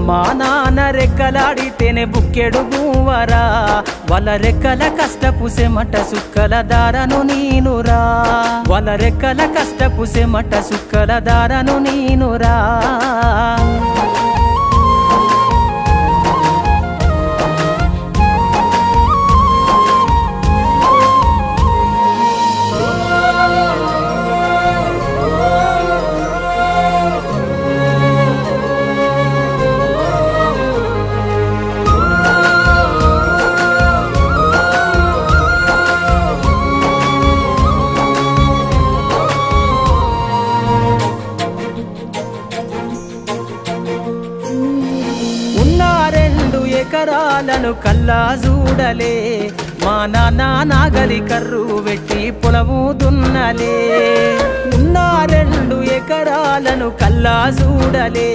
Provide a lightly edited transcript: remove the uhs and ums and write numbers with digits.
మా నాన్న రెక్కలాడితేనే బుక్కెడు గువ్వరా వాళ్ళ రెక్కల కష్టపు సెమట సుక్కల దారను నీనురా వాళ్ళ రెక్కల కష్టపు సెమట సుక్కల దారను నీనురా ఎకరాలను కల్లా చూడలే మా నాన్న నాగలి కర్రు వెట్టి పొలము దున్నలే ఉన్న 2 ఎకరాలను కల్లా చూడలే।